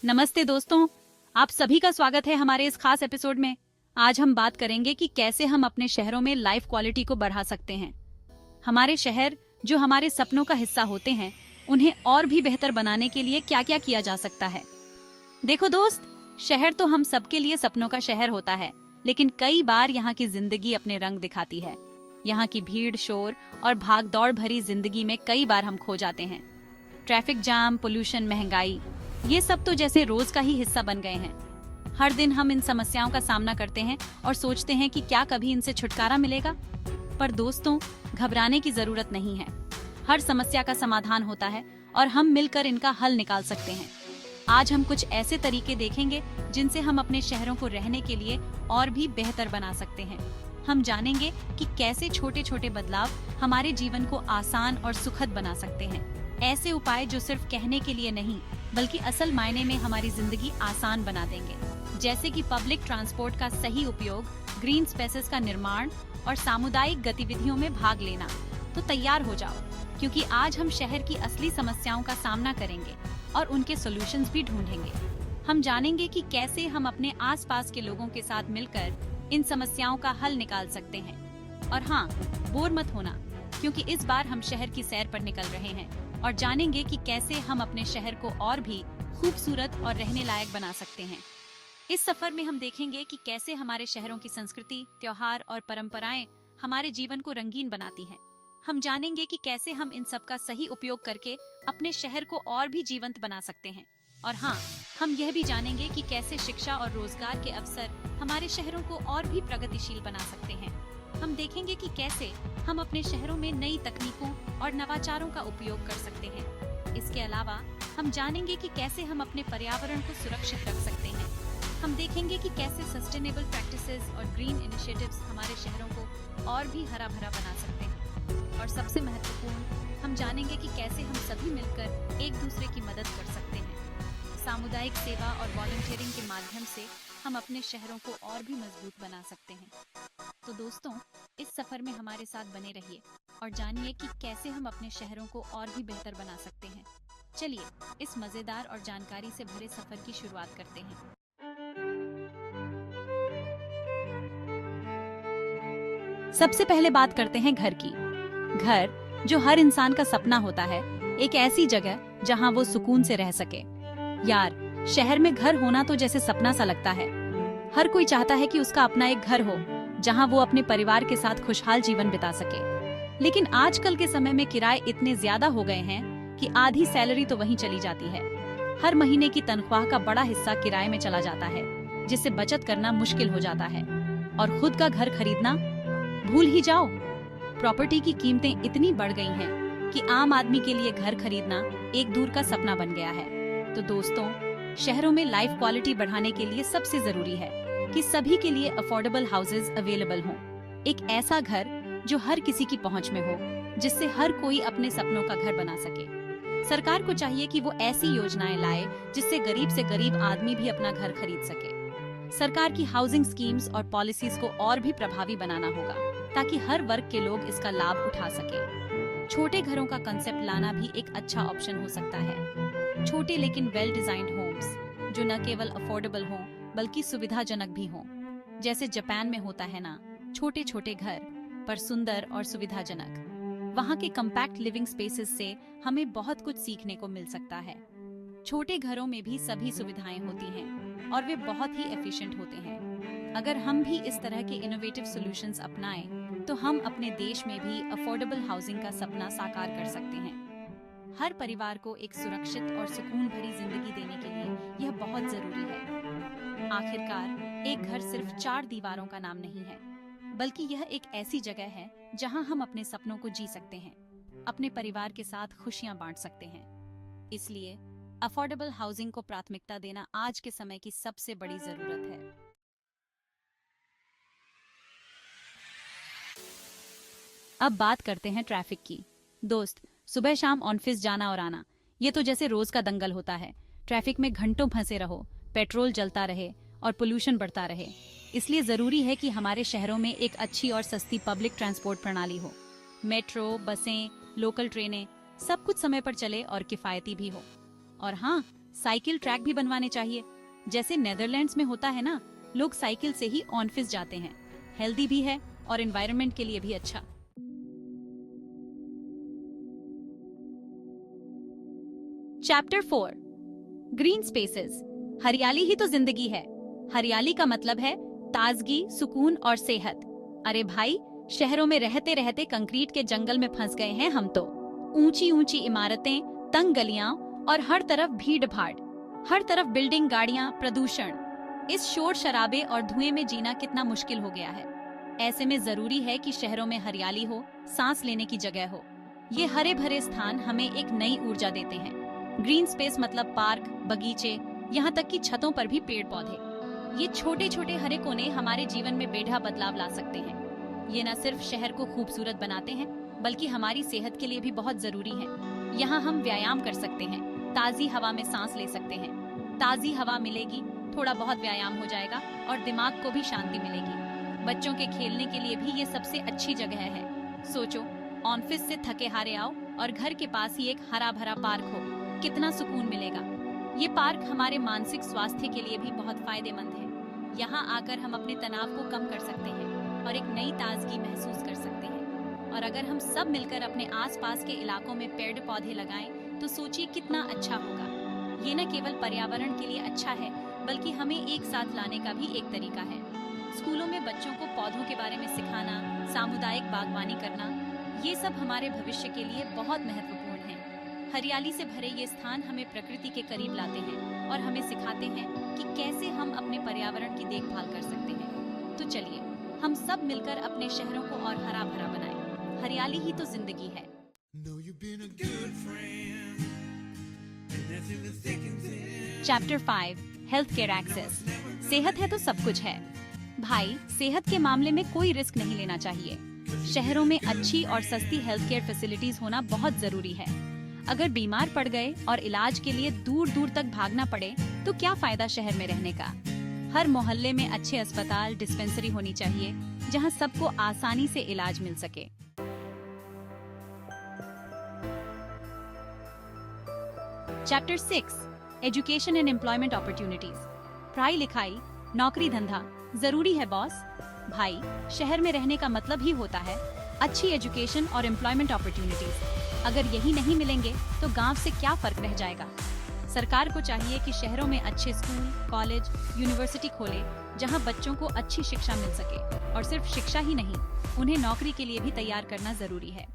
नमस्ते दोस्तों, आप सभी का स्वागत है हमारे इस खास एपिसोड में। आज हम बात करेंगे कि कैसे हम अपने शहरों में लाइफ क्वालिटी को बढ़ा सकते हैं। हमारे शहर जो हमारे सपनों का हिस्सा होते हैं, उन्हें और भी बेहतर बनाने के लिए क्या क्या किया जा सकता है। देखो दोस्त, शहर तो हम सबके लिए सपनों का शहर होता है, लेकिन कई बार यहाँ की जिंदगी अपने रंग दिखाती है। यहाँ की भीड़, शोर और भाग दौड़ भरी जिंदगी में कई बार हम खो जाते हैं। ट्रैफिक जाम, पोल्यूशन, महंगाई, ये सब तो जैसे रोज का ही हिस्सा बन गए हैं। हर दिन हम इन समस्याओं का सामना करते हैं और सोचते हैं कि क्या कभी इनसे छुटकारा मिलेगा। पर दोस्तों, घबराने की जरूरत नहीं है। हर समस्या का समाधान होता है और हम मिलकर इनका हल निकाल सकते हैं। आज हम कुछ ऐसे तरीके देखेंगे जिनसे हम अपने शहरों को रहने के लिए और भी बेहतर बना सकते हैं। हम जानेंगे कि कैसे छोटे छोटे बदलाव हमारे जीवन को आसान और सुखद बना सकते हैं। ऐसे उपाय जो सिर्फ कहने के लिए नहीं, बल्कि असल मायने में हमारी जिंदगी आसान बना देंगे। जैसे कि पब्लिक ट्रांसपोर्ट का सही उपयोग, ग्रीन स्पेसेस का निर्माण और सामुदायिक गतिविधियों में भाग लेना। तो तैयार हो जाओ, क्योंकि आज हम शहर की असली समस्याओं का सामना करेंगे और उनके सॉल्यूशंस भी ढूंढेंगे। हम जानेंगे कि कैसे हम अपने आसपास के लोगों के साथ मिलकर इन समस्याओं का हल निकाल सकते हैं। और हाँ, बोर मत होना, क्योंकि इस बार हम शहर की सैर पर निकल रहे हैं और जानेंगे कि कैसे हम अपने शहर को और भी खूबसूरत और रहने लायक बना सकते हैं। इस सफर में हम देखेंगे कि कैसे हमारे शहरों की संस्कृति, त्योहार और परंपराएं हमारे जीवन को रंगीन बनाती हैं। हम जानेंगे कि कैसे हम इन सब का सही उपयोग करके अपने शहर को और भी जीवंत बना सकते हैं। और हाँ, हम यह भी जानेंगे कि कैसे शिक्षा और रोजगार के अवसर हमारे शहरों को और भी प्रगतिशील बना सकते हैं। हम देखेंगे कि कैसे हम अपने शहरों में नई तकनीकों और नवाचारों का उपयोग कर सकते हैं। इसके अलावा हम जानेंगे कि कैसे हम अपने पर्यावरण को सुरक्षित रख सकते हैं। हम देखेंगे कि कैसे सस्टेनेबल प्रैक्टिसेस और ग्रीन इनिशिएटिव्स हमारे शहरों को और भी हरा भरा बना सकते हैं। और सबसे महत्वपूर्ण, हम जानेंगे कि कैसे हम सभी मिलकर एक दूसरे की मदद कर सकते हैं। सामुदायिक सेवा और वॉलंटियरिंग के माध्यम से हम अपने शहरों को और भी मजबूत बना सकते हैं। तो दोस्तों, इस सफर में हमारे साथ बने रहिए और जानिए कि कैसे हम अपने शहरों को और भी बेहतर बना सकते हैं। चलिए, इस मजेदार और जानकारी से भरे सफर की शुरुआत करते हैं। सबसे पहले बात करते हैं घर की। घर, जो हर इंसान का सपना होता है, एक ऐसी जगह जहां वो सुकून से रह सके। यार, शहर में घर होना तो जैसे सपना सा लगता है। हर कोई चाहता है कि उसका अपना एक घर हो, जहां वो अपने परिवार के साथ खुशहाल जीवन बिता सके। लेकिन आजकल के समय में किराए इतने ज्यादा हो गए हैं कि आधी सैलरी तो वहीं चली जाती है। हर महीने की तनख्वाह का बड़ा हिस्सा किराए में चला जाता है, जिससे बचत करना मुश्किल हो जाता है। और खुद का घर खरीदना भूल ही जाओ। प्रॉपर्टी की कीमतें इतनी बढ़ गई हैं कि आम आदमी के लिए घर खरीदना एक दूर का सपना बन गया है। तो दोस्तों, शहरों में लाइफ क्वालिटी बढ़ाने के लिए सबसे जरूरी है कि सभी के लिए अफोर्डेबल हाउसेज अवेलेबल हों। एक ऐसा घर जो हर किसी की पहुंच में हो, जिससे हर कोई अपने सपनों का घर बना सके। सरकार को चाहिए कि वो ऐसी योजनाएं लाए जिससे गरीब से गरीब आदमी भी अपना घर खरीद सके। सरकार की हाउसिंग स्कीम्स और पॉलिसीज को और भी प्रभावी बनाना होगा, ताकि हर वर्ग के लोग इसका लाभ उठा सके। छोटे घरों का कंसेप्ट लाना भी एक अच्छा ऑप्शन हो सकता है। छोटे लेकिन वेल डिजाइन्ड होम्स, जो न केवल अफोर्डेबल हों बल्कि सुविधाजनक भी हों। जैसे जापान में होता है ना, छोटे छोटे घर पर सुंदर और सुविधाजनक। वहाँ के कम्पैक्ट लिविंग स्पेसेस से हमें बहुत कुछ सीखने को मिल सकता है। छोटे घरों में भी सभी सुविधाएं होती हैं और वे बहुत ही एफिशिएंट होते हैं। अगर हम भी इस तरह के इनोवेटिव सॉल्यूशंस अपनाएं, तो हम अपने देश में भी अफोर्डेबल हाउसिंग का सपना साकार कर सकते हैं। हर परिवार को एक सुरक्षित और सुकून भरी जिंदगी देने के लिए यह बहुत जरूरी है। आखिरकार, एक घर सिर्फ 4 दीवारों का नाम नहीं है, बल्कि यह एक ऐसी जगह है जहां हम अपने सपनों को जी सकते हैं, अपने परिवार के साथ खुशियां बांट सकते हैं। इसलिए अफोर्डेबल हाउसिंग को प्राथमिकता देना आज के समय की सबसे बड़ी जरूरत है। अब बात करते हैं ट्रैफिक की। दोस्त, सुबह शाम ऑफिस जाना और आना, ये तो जैसे रोज का दंगल होता है। ट्रैफिक में घंटों फंसे रहो, पेट्रोल जलता रहे और पोल्यूशन बढ़ता रहे। इसलिए जरूरी है कि हमारे शहरों में एक अच्छी और सस्ती पब्लिक ट्रांसपोर्ट प्रणाली हो। मेट्रो, बसें, लोकल ट्रेनें, सब कुछ समय पर चले और किफायती भी हो। और हाँ, साइकिल ट्रैक भी बनवाने चाहिए, जैसे नेदरलैंड्स में होता है ना, लोग साइकिल से ही ऑफिस जाते हैं। हेल्दी भी है और एनवायरनमेंट के लिए भी अच्छा। Chapter 4 green spaces. हरियाली ही तो जिंदगी है। हरियाली का मतलब है ताजगी, सुकून और सेहत। अरे भाई, शहरों में रहते रहते कंक्रीट के जंगल में फंस गए हैं हम तो। ऊंची ऊंची इमारतें, तंग गलियां और हर तरफ भीड़ भाड़, हर तरफ बिल्डिंग, गाड़ियां, प्रदूषण। इस शोर शराबे और धुएं में जीना कितना मुश्किल हो गया है। ऐसे में जरूरी है कि शहरों में हरियाली हो, सांस लेने की जगह हो। ये हरे भरे स्थान हमें एक नई ऊर्जा देते हैं। ग्रीन स्पेस मतलब पार्क, बगीचे, यहाँ तक कि छतों पर भी पेड़ पौधे। ये छोटे छोटे हरे कोने हमारे जीवन में बेढ़ा बदलाव ला सकते हैं। ये न सिर्फ शहर को खूबसूरत बनाते हैं, बल्कि हमारी सेहत के लिए भी बहुत जरूरी है। यहाँ हम व्यायाम कर सकते हैं, ताजी हवा में सांस ले सकते हैं। ताजी हवा मिलेगी, थोड़ा बहुत व्यायाम हो जाएगा और दिमाग को भी शांति मिलेगी। बच्चों के खेलने के लिए भी ये सबसे अच्छी जगह है। सोचो, ऑफिस से थके हारे आओ और घर के पास ही एक हरा भरा पार्क हो, कितना सुकून मिलेगा। ये पार्क हमारे मानसिक स्वास्थ्य के लिए भी बहुत फायदेमंद है। यहाँ आकर हम अपने तनाव को कम कर सकते हैं और एक नई ताजगी महसूस कर सकते हैं। और अगर हम सब मिलकर अपने आसपास के इलाकों में पेड़ पौधे लगाएं, तो सोचिए कितना अच्छा होगा। ये न केवल पर्यावरण के लिए अच्छा है, बल्कि हमें एक साथ लाने का भी एक तरीका है। स्कूलों में बच्चों को पौधों के बारे में सिखाना, सामुदायिक बागवानी करना, ये सब हमारे भविष्य के लिए बहुत महत्वपूर्ण है। हरियाली से भरे ये स्थान हमें प्रकृति के करीब लाते हैं और हमें सिखाते हैं कि कैसे हम अपने पर्यावरण की देखभाल कर सकते हैं। तो चलिए, हम सब मिलकर अपने शहरों को और हरा भरा बनाएं। हरियाली ही तो जिंदगी है। Chapter 5 health care access. सेहत है तो सब कुछ है। भाई, सेहत के मामले में कोई रिस्क नहीं लेना चाहिए। शहरों में अच्छी और सस्ती हेल्थ केयर फैसिलिटीज होना बहुत जरूरी है। अगर बीमार पड़ गए और इलाज के लिए दूर दूर तक भागना पड़े, तो क्या फायदा शहर में रहने का। हर मोहल्ले में अच्छे अस्पताल, डिस्पेंसरी होनी चाहिए, जहां सबको आसानी से इलाज मिल सके। Chapter 6 education and employment opportunities. पढ़ाई लिखाई, नौकरी धंधा जरूरी है बॉस। भाई, शहर में रहने का मतलब ही होता है अच्छी एजुकेशन और एम्प्लॉयमेंट अपॉर्चुनिटीज। अगर यही नहीं मिलेंगे तो गांव से क्या फर्क रह जाएगा। सरकार को चाहिए कि शहरों में अच्छे स्कूल, कॉलेज, यूनिवर्सिटी खोले, जहां बच्चों को अच्छी शिक्षा मिल सके। और सिर्फ शिक्षा ही नहीं, उन्हें नौकरी के लिए भी तैयार करना जरूरी है।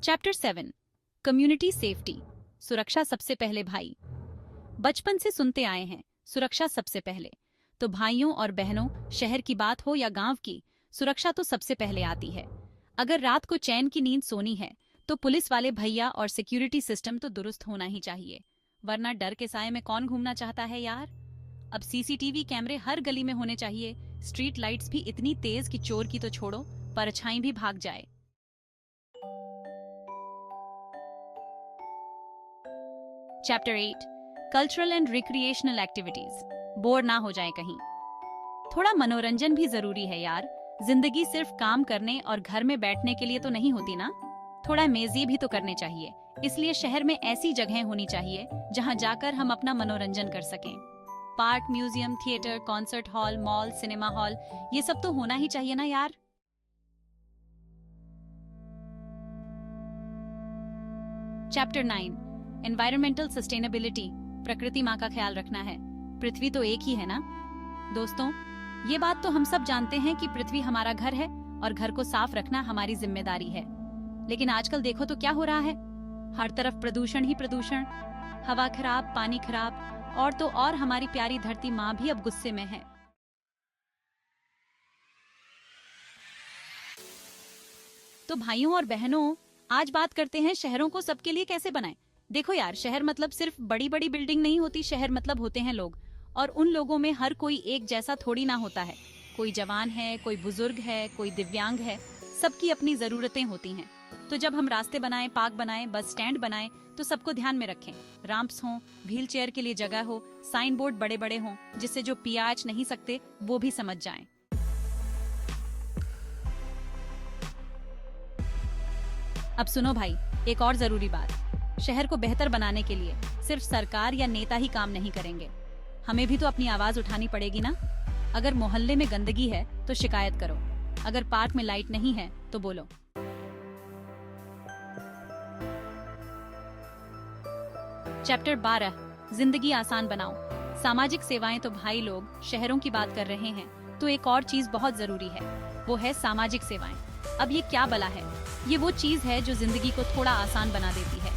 Chapter 7 community safety. सुरक्षा सबसे पहले भाई। बचपन से सुनते आए हैं, सुरक्षा सबसे पहले। तो भाइयों और बहनों, शहर की बात हो या गांव की, सुरक्षा तो सबसे पहले आती है। अगर रात को चैन की नींद सोनी है, तो पुलिस वाले भैया और सिक्योरिटी सिस्टम तो दुरुस्त होना ही चाहिए, वरना डर के साए में कौन घूमना चाहता है यार। अब सीसीटीवी कैमरे हर गली में होने चाहिए। स्ट्रीट लाइट्स भी इतनी तेज कि चोर की तो छोड़ो, परछाई भी भाग जाए। Chapter 8 cultural and recreational activities. Bore ना हो जाए कहीं। थोड़ा मनोरंजन भी जरूरी है यार। जिंदगी सिर्फ काम करने और घर में बैठने के लिए तो नहीं होती ना। थोड़ा मेज़ी भी तो करने चाहिए। इसलिए शहर में ऐसी जगहें होनी चाहिए जहां जाकर हम अपना मनोरंजन कर सकें। Park, museum, theatre, concert hall, mall, cinema hall, ये सब तो होना ही चाहिए ना यार। Chapter 9 environmental sustainability. प्रकृति माँ का ख्याल रखना है। पृथ्वी तो एक ही है ना दोस्तों। ये बात तो हम सब जानते हैं कि पृथ्वी हमारा घर है और घर को साफ रखना हमारी जिम्मेदारी है। लेकिन आजकल देखो तो क्या हो रहा है। हर तरफ प्रदूषण ही प्रदूषण, हवा खराब, पानी खराब, और तो और हमारी प्यारी धरती माँ भी अब गुस्से में है। तो भाइयों और बहनों, आज बात करते हैं शहरों को सबके लिए कैसे बनाएं। देखो यार, शहर मतलब सिर्फ बड़ी बड़ी बिल्डिंग नहीं होती। शहर मतलब होते हैं लोग, और उन लोगों में हर कोई एक जैसा थोड़ी ना होता है। कोई जवान है, कोई बुजुर्ग है, कोई दिव्यांग है, सबकी अपनी जरूरतें होती हैं। तो जब हम रास्ते बनाएं, पार्क बनाएं, बस स्टैंड बनाएं, तो सबको ध्यान में रखें। रैंप्स हों, व्हील चेयर के लिए जगह हो, साइन बोर्ड बड़े बड़े हों, जिससे जो पियाच नहीं सकते वो भी समझ जाएं। अब सुनो भाई, एक और जरूरी बात, शहर को बेहतर बनाने के लिए सिर्फ सरकार या नेता ही काम नहीं करेंगे, हमें भी तो अपनी आवाज उठानी पड़ेगी ना। अगर मोहल्ले में गंदगी है तो शिकायत करो, अगर पार्क में लाइट नहीं है तो बोलो। चैप्टर 12, जिंदगी आसान बनाओ। सामाजिक सेवाएं। तो भाई लोग शहरों की बात कर रहे हैं, तो एक और चीज बहुत जरूरी है, वो है सामाजिक सेवाएं। अब ये क्या बला है? ये वो चीज है जो जिंदगी को थोड़ा आसान बना देती है।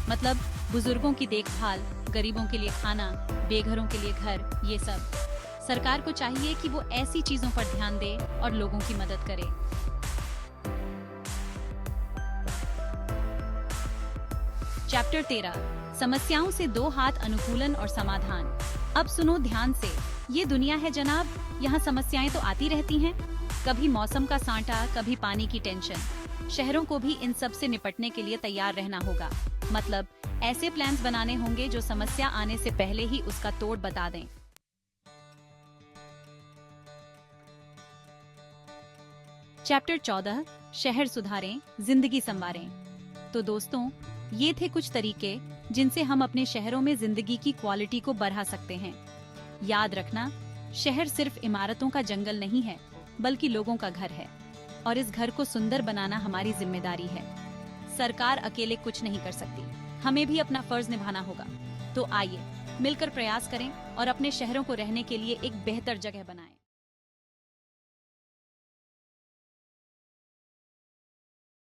मतलब बुजुर्गों की देखभाल, गरीबों के लिए खाना, बेघरों के लिए घर, ये सब। सरकार को चाहिए कि वो ऐसी चीजों पर ध्यान दे और लोगों की मदद करे। चैप्टर 13, समस्याओं से दो हाथ, अनुकूलन और समाधान। अब सुनो ध्यान से, ये दुनिया है जनाब, यहाँ समस्याएं तो आती रहती हैं। कभी मौसम का सांटा, कभी पानी की टेंशन। शहरों को भी इन सब से निपटने के लिए तैयार रहना होगा। मतलब ऐसे प्लान्स बनाने होंगे जो समस्या आने से पहले ही उसका तोड़ बता दें। चैप्टर 14, शहर सुधारें, जिंदगी संवारें। तो दोस्तों, ये थे कुछ तरीके जिनसे हम अपने शहरों में जिंदगी की क्वालिटी को बढ़ा सकते हैं। याद रखना, शहर सिर्फ इमारतों का जंगल नहीं है, बल्कि लोगों का घर है, और इस घर को सुंदर बनाना हमारी जिम्मेदारी है। सरकार अकेले कुछ नहीं कर सकती, हमें भी अपना फर्ज निभाना होगा। तो आइए मिलकर प्रयास करें और अपने शहरों को रहने के लिए एक बेहतर जगह बनाएं।